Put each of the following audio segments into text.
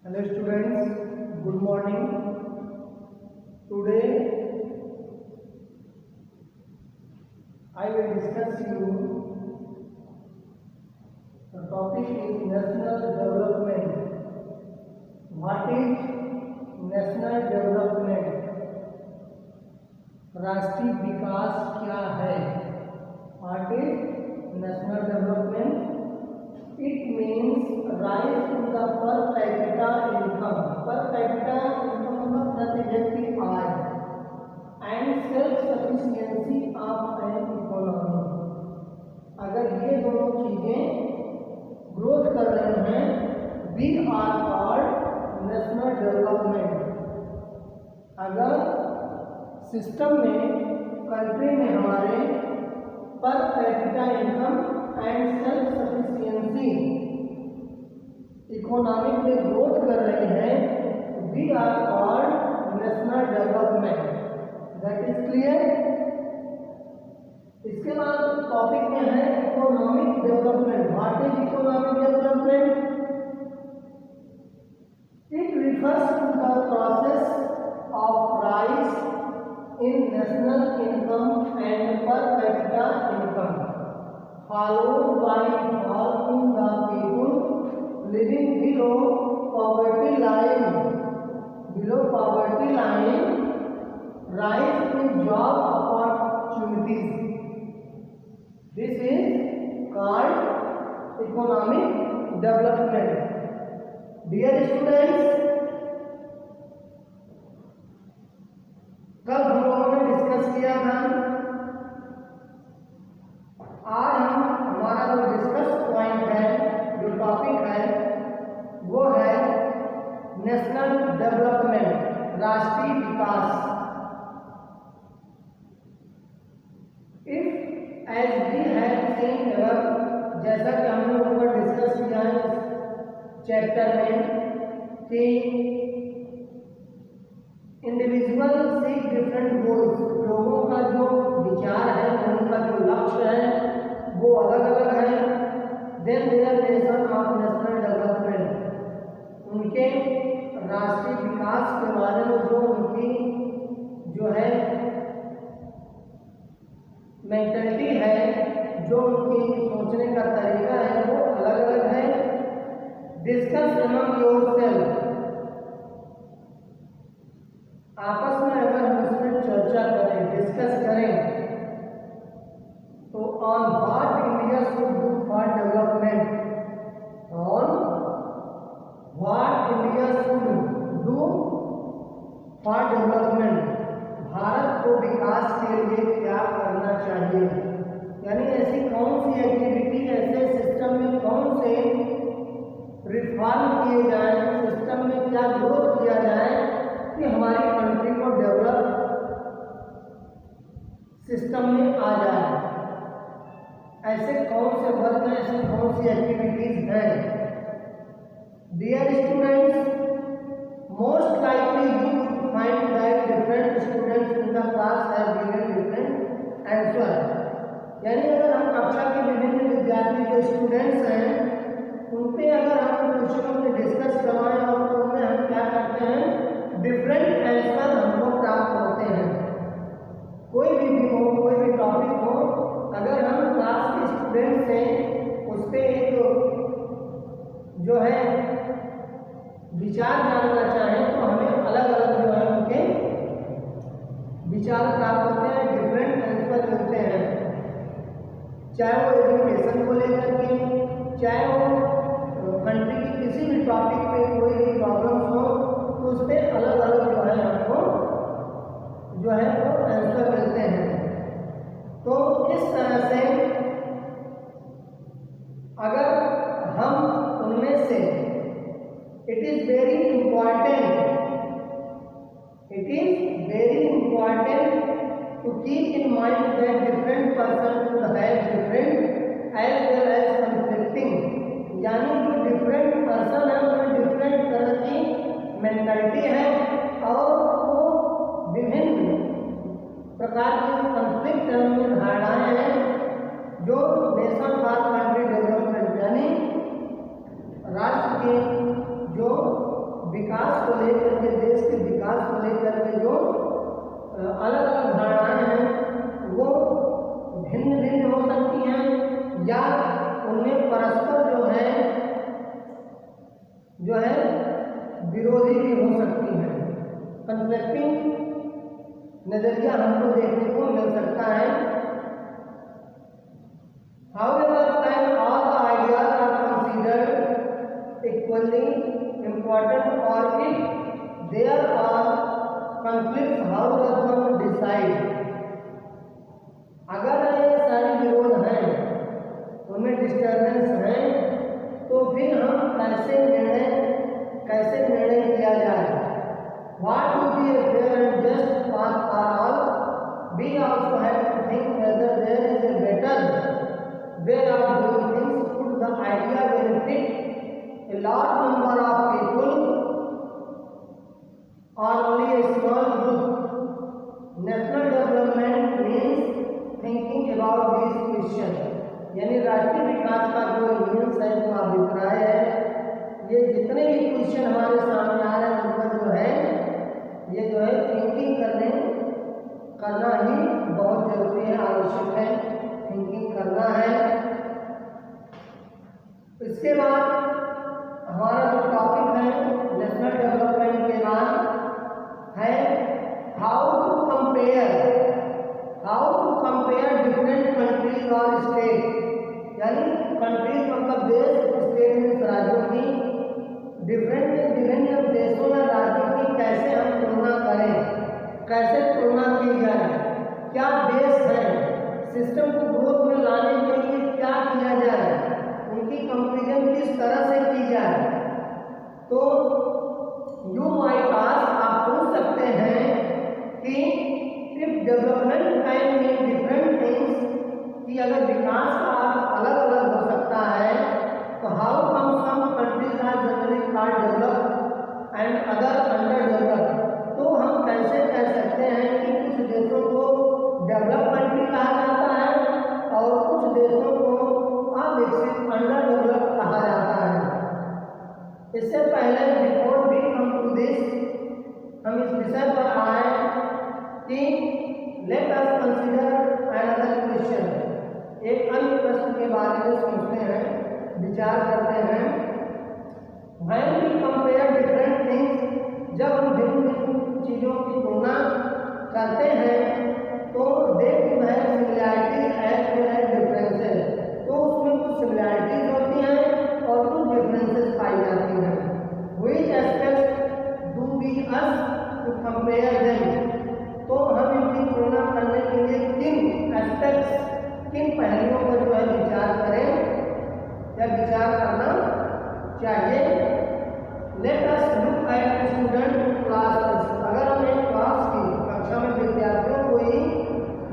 Hello students, good morning. Today I will discuss you the topic is national development. What is national development? राष्ट्रीय विकास क्या है? What is national development? It means rise in the per capita income. Per capita income मतलब प्रति व्यक्ति आय and self sufficiency of an economy. अगर ये दोनों चीजें ग्रोथ कर रहे हैं, we are called national development. अगर सिस्टम में कंट्री में हमारे per capita income and self sufficiency economic में ग्रोथ कर रही है, we are called national development. That is clear. इसके बाद टॉपिक में है economic development. What is economic development? It refers to the process of rise in national income and per capita income followed by fall in the people living below poverty line, rise in job opportunities. This is called economic development. Dear students, कल हम लोगों ने discuss किया था. आज हमारा जो discuss point है, जो टॉपिक है, वो है नेशनल डेवलपमेंट, राष्ट्रीय विकास. If as we have seen ever, जैसा कि हम लोगों ने डिस्कस किया है चैप्टर में कि इंडिविजुअल सीक डिफरेंट गोल्स. लोगों का जो विचार है, उनका जो लक्ष्य है, वो अलग अलग है. Then there nation of national development, उनके राष्ट्रीय विकास के बारे में जो उनकी जो है मेंटलिटी है, जो उनकी सोचने का तरीका है, वो अलग अलग है. डिस्कस अमंग योरसेल्फ, आपस में अगर हम इसमें चर्चा करें, डिस्कस करें, तो on what India should do for development, on what India should do for development, Bharat को विकास के लिए क्या करना चाहिए. यानी ऐसी कौन सी एक्टिविटी, ऐसे सिस्टम में कौन से रिफॉर्म किए जाए, सिस्टम में क्या ग्रोथ किया जाए कि हमारी कंट्री को डेवलप सिस्टम में आ जाए. ऐसे कौन से वर्क हैं, ऐसी कौन सी एक्टिविटीज हैं. Dear students, most likely you will find that different students in the class have given different answer. यानी अगर हम कक्षा के विभिन्न विद्यार्थी जो स्टूडेंट्स हैं, उन पे अगर हम क्वेश्चनों में डिस्कस करवाएं और उनमें हम क्या करते हैं, डिफरेंट आंसर हमको प्राप्त होते हैं. कोई भी हो, कोई भी टॉपिक हो, अगर हम क्लास के स्टूडेंट से उस पर एक जो है विचार जानना चाहें, तो हमें अलग अलग जो है उनके विचार प्राप्त होते हैं, डिफरेंट आंसर मिलते हैं. चाहे वो एजुकेशन को लेकर के, चाहे वो कंट्री की किसी भी टॉपिक पे कोई भी प्रॉब्लम्स हो, तो उस पर अलग अलग जो है हमको जो है वो आंसर मिलते हैं. तो इस तरह से अगर हम उनमें से it is very important to keep in mind that different person should have different as well as conflicting. यानी जो डिफरेंट पर्सन है, उनमें डिफरेंट तरह की मेंटालिटी है और वो विभिन्न प्रकार की कॉन्फ्लिक्ट में धारणाएं हैं, जो नेशन फॉर कंट्री डेवलपमेंट यानी राष्ट्र के जो के देश के विकास को लेकर के जो अलग अलग धारणाएं हैं वो भिन्न भिन्न हो सकती हैं या उनमें परस्पर जो है विरोधी भी हो सकती हैं। कन्फ्लिक्टिंग नजरिया हमको देखने को मिल सकता है। However, when all the ideas are considered equally important or if there are conflicts, how does one decide? अगर ये सारे विरोध हैं, उनमें डिस्टर्बेंस हैं, तो फिर हम कैसे निर्णय किया जाए? What would be a fair and just path for all? We also have to think whether there is a better way of doing things. Could the idea benefit a large number of people or only a small group? National development means thinking about these questions. यानी राष्ट्रीय विकास का जो means है, जो अभिप्राय है, ये जितने भी क्वेश्चन हमारे सामने आ रहे हैं उन पर ये जो है थिंकिंग करना ही बहुत जरूरी है, आवश्यक है, थिंकिंग करना है। इसके बाद हमारा जो टॉपिक है नेशनल डेवलपमेंट के बाद है how to compare different countries और स्टेट, यानी कंट्रीज मतलब देश, स्टेट मीन्स राज्यों की, विभिन्न देशों या राज्यों की कैसे हम तुलना करें, कैसे तुलना की जाए, क्या बेस है, सिस्टम को ग्रोथ में लाने के लिए क्या किया जाए, उनकी कंपैरिजन किस तरह से की जाए। तो यू माइट आस्क, आप पूछ सकते हैं कि if development can mean different things, कि अगर विकास का अर्थ अलग अलग हो सकता है, तो how come some countries are generally called developed and other under developed. तो हम कैसे कह सकते हैं कि कुछ देशों को डेवलप कंट्री कहा जाता है और कुछ देशों को अविकसित अंडर डेवलप्ड कहा जाता है। इससे पहले before we come to this, हम इस विषय पर आए कि let us consider another question, एक अन्य प्रश्न के बारे में सोचते हैं, विचार करते हैं। When we compare different things, जब हम भिन्न चीजों की तुलना करते हैं तो देख है similarities as well as differences, तो उसमें कुछ सिमिलैरिटीज होती हैं और कुछ डिफरेंसेस पाई जाती हैं। Which aspects do we us to compare them? तो हम इनकी तुलना करने के लिए किन एस्पेक्ट्स, किन पहलुओं पर जो है विचार करें या विचार करना चाहिए। Let us look at student class. अगर हम एक क्लास की कक्षा में विद्यार्थियों को ही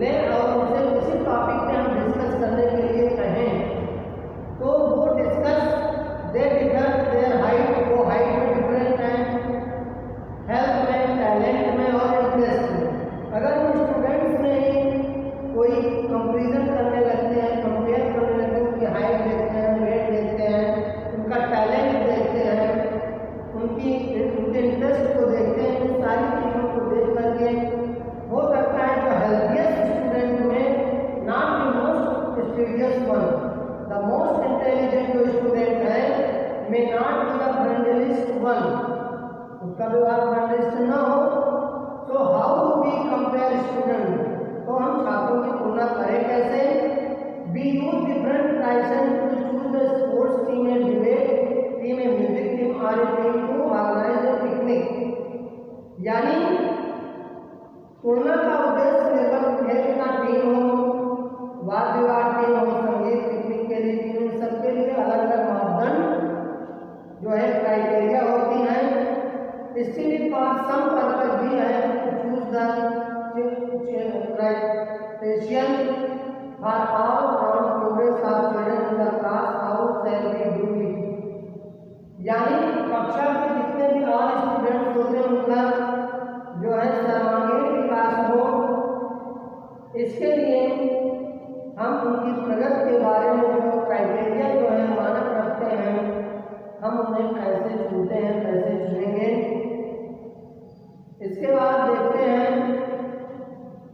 ले और उनसे किसी टॉपिक पे हम डिस्कस करने के लिए कहें, तो वो discuss they differ their height, वो हाइट में डिफरेंट है, हेल्थ में, टैलेंट में और इंटरेस्ट में। अगर हम स्टूडेंट्स में ही कोई कंपेरिजन करने लगते हैं, कंपेयर करने लगते हैं, उनकी हाइट देखते हैं, वेट देखते हैं, उनका टैलेंट देखते हैं, उनके इंटरेस्ट को देखते हैं, इन सारी चीज़ों को देख करके हो सकता है जो healthiest student may not the most studious one, the most intelligent जो स्टूडेंट है may not be the friendliest one, उसका व्यवहार फ्रेंडलिस्ट ना हो। तो how do we compare student, तो हम छात्रों की तुलना करें कैसे। We use different criteria to choose the sports team, a debate team, a music team or a team to organize a picnic। यानी तुलना का उद्देश्य निर्भर खेल का टीम हो, वाद विवाद टीम हो, संगीत पिकनिक के लिए टीम, इन सबके लिए अलग अलग मापदंड जो है क्राइटेरिया होती हैं। इसके लिए सम पर्पज भी है to choose the criterion for all around progress of children in the class, how shall we do it। यानी कक्षा के जितने भी और स्टूडेंट्स होते हैं उनका जो है सर्वांगीण विकास हो, इसके लिए हम उनकी प्रगति के बारे में जो क्राइटेरिया जो है मानक रखते हैं, हम उन्हें कैसे चुनते हैं, कैसे चुनेंगे। इसके बाद देखते हैं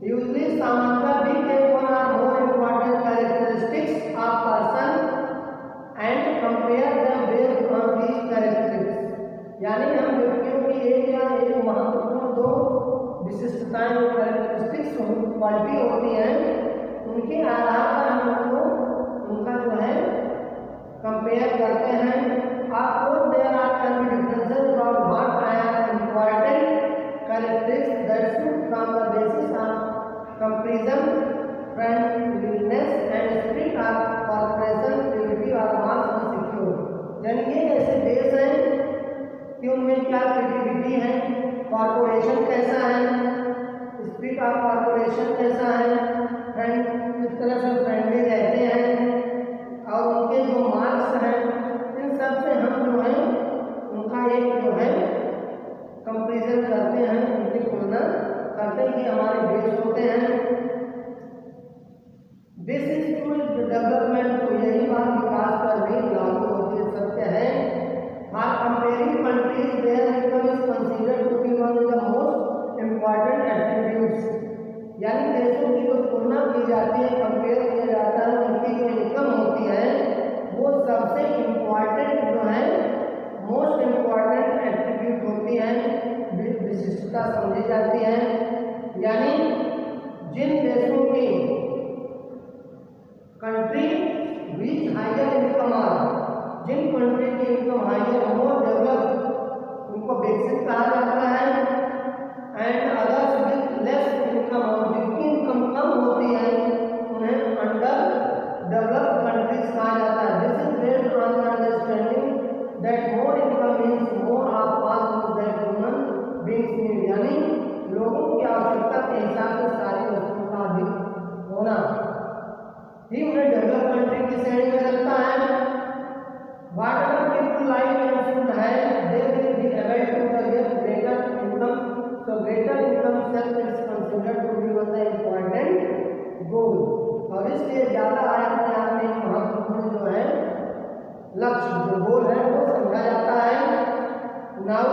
यूजली सामान्यतः भी के one or more important characteristics of person and compare them based on these characteristics. यानी हम व्यक्तियों की एक या एक महत्वपूर्ण दो विशिष्टताएं जो कैरेक्टरिस्टिक्स क्वालिटी होती हैं उनके आधार पर हम उनको उनका जो है कंपेयर करते हैं। आपको there are can be differences about what are important characteristics that should from the basis of comparison, friendliness and spirit of cooperation, purity or mass secure। यानी ये ऐसे देश हैं कि उनमें क्या क्रिएटिविटी है, कॉर्पोरेशन कैसा है, स्पिरिट ऑफ कॉर्पोरेशन कैसा है, फ्रेंड किस तरह से फ्रेंडली रहते हैं और उनके जो मार्क्स हैं इन सब से हम जो है उनका एक जो है कंपेरिजन करते हैं, उनकी तुलना करते हैं कि हमारे देश होते हैं। दिस इज टू डेवलपमेंट, तो यही बात विकास पर भी लागू होती है, सत्य है। For comparing countries where income is considered to be one of the most important attributes. यानी देशों की जो तुलना की जाती है, कंपेयर किया जाता है, उनकी जो इनकम होती है वो सबसे इम्पॉर्टेंट जो है मोस्ट इम्पॉर्टेंट एट्रीब्यूट होती है, विशिष्टता समझी जाती है। यानी जिन देशों की country which higher income are, जिन कंट्री की इनकम हायर मोर डेवलप उनको विकसित कहा जाता है, and others with less income, और जिनकी इनकम कम होती है उन्हें अंडर डेवलप्ड कंट्रीज कहा जाता है। This is based on the understanding that more income means more of all things that human beings need। यानी लोगों की आवश्यकता के हिसाब से सारी वस्तुओं का अधिक होना ही उन्हें डेवलप कंट्री की श्रेणी में रखता है। whatever people like and should have, they will be able to get greater income, so greater income self is considered to be one of the important goal। और इसलिए ज्यादा आय अपने आप में महत्वपूर्ण जो है लक्ष्य जो गोल है वो समझा जाता है। Now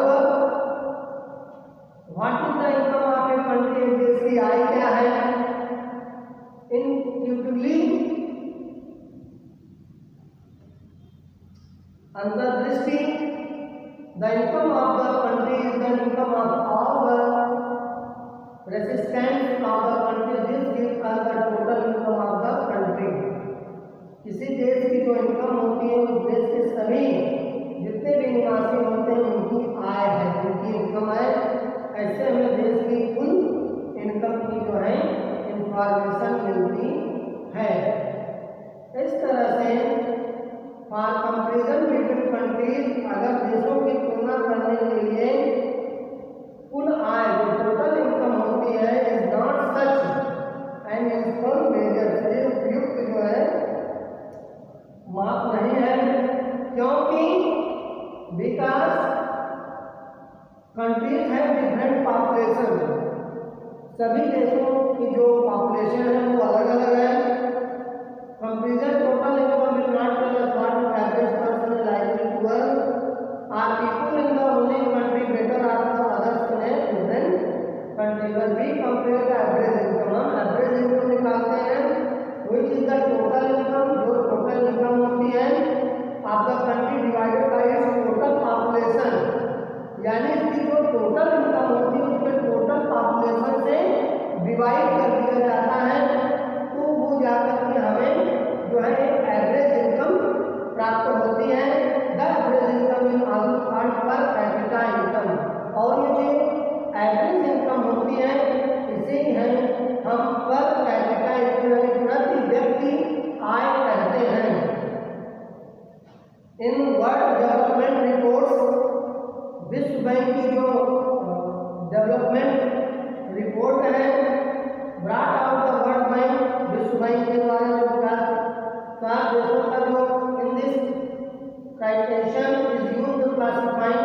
what is the income of a country, देश की आय क्या है? इंट्यूटिवली अंतर्दृष्टि, the income of the country is the income of all the resistance of the country, this gives us the total income of the country. किसी देश की जो income होती है उस देश के सभी जितने भी निवासी होते हैं उनकी आय है, उनकी इनकम है। ऐसे हमें देश की कुल इनकम की जो है इंफॉर्मेशन मिलती है। इस तरह से फॉर कंपेरिजन बिटवीन कंट्रीज, अगर देशों की तुलना करने के लिए कुल आय जो टोटल इनकम होती है is not such and useful measure, ये उपयुक्त जो है माप नहीं है, क्योंकि बिकॉज कंट्रीज है डिफरेंट पॉपुलेशन, सभी देशों की जो पॉपुलेशन है वो अलग अलग है। Comparison total income will not tell us what average person is likely to earn, are people in the only country better are the others in a different country. But we compare the average income, हम average income निकालते हैं which is the total income, जो total income होती है of the country divided by its total population. यानी इसकी जो total income होती है उसके टोटल पॉपुलेशन से डिवाइड कर दिया जाता है, तो वो जाकर के हमें जो है एक एवरेज इनकम प्राप्त होती है। The average income is also called पर कैपिटा इनकम, और ये जो एवरेज इनकम होती है इसे ही हम पर कैपिटा इनकम प्रति व्यक्ति आय कहते हैं। इन वर्ल्ड डेवलपमेंट रिपोर्ट्स, विश्व बैंक की जो डेवलपमेंट रिपोर्ट है brought out the world bank, विश्व बैंक के द्वारा जो विकास देशों का जो in this criterion is used to classifying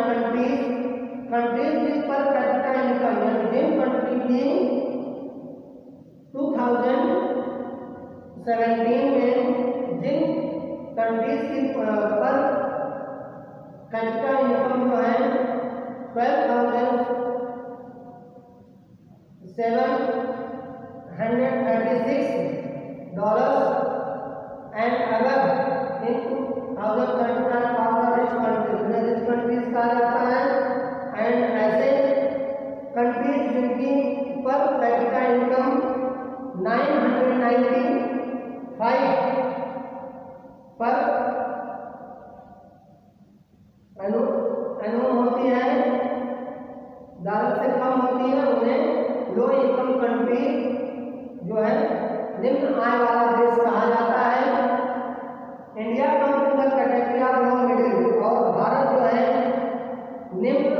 countries with per capita income, यानी जिन कंट्री की 2017 में जिन कंट्रीज की पर कैपिटा इनकम जो है 12,000 35 फॉर द रिच कंट्रीज, उन्हें रिच कंट्रीज कहा जाता है। एंड ऐसे कंट्रीज जिनकी पर कैपिटा इनकम 995 पर एनुम होती है, डॉलर से कम होती है, उन्हें लो इनकम कंट्री जो है निम्न आय वाला देश कहा जाता है। India comes in the category of low middle, और भारत जो है निम्न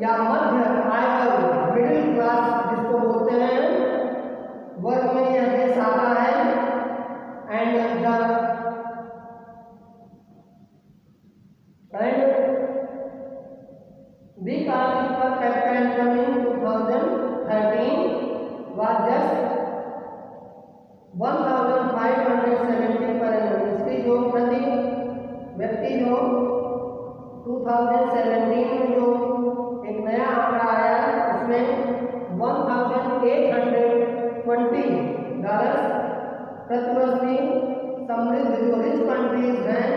या मध्य आय वर्ग, मिडिल क्लास जिसको बोलते हैं, वर्ग में यह देश आता है। And the economic per capita income in 2013 was just 1570 per annum। इसकी जो प्रति व्यक्ति जो 2017 में जो एक नया आंकड़ा आया उसमें $1820 प्रतिवर्ष की समृद्ध जो रिच कंट्रीज हैं,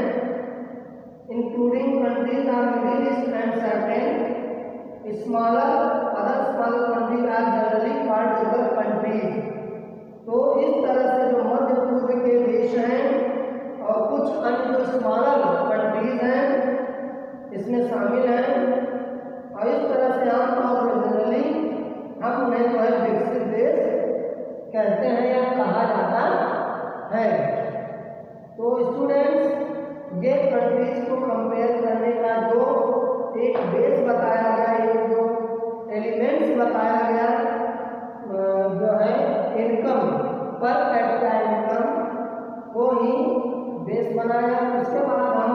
including countries of middle east and certain smaller other smaller countries are generally called river countries. तो इस तरह से जो मध्य पूर्व के देश हैं और कुछ अन्य जो स्मॉलर कंट्रीज हैं इसमें शामिल हैं, और इस तरह से आमतौर पर जनरली हम उन्हें जो है विकसित देश कहते हैं या कहा जाता है। तो स्टूडेंट्स, ये कंट्रीज को कंपेयर करने का जो एक बेस बताया गया, एक जो एलिमेंट्स बताया गया जो है इनकम पर कैपिटा इनकम को ही बेस बनाया। उसके बाद हम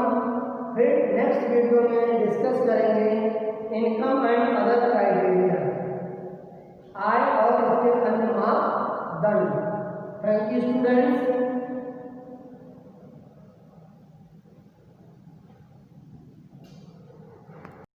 फिर नेक्स्ट वीडियो में डिस्कस करेंगे इनकम एंड अदर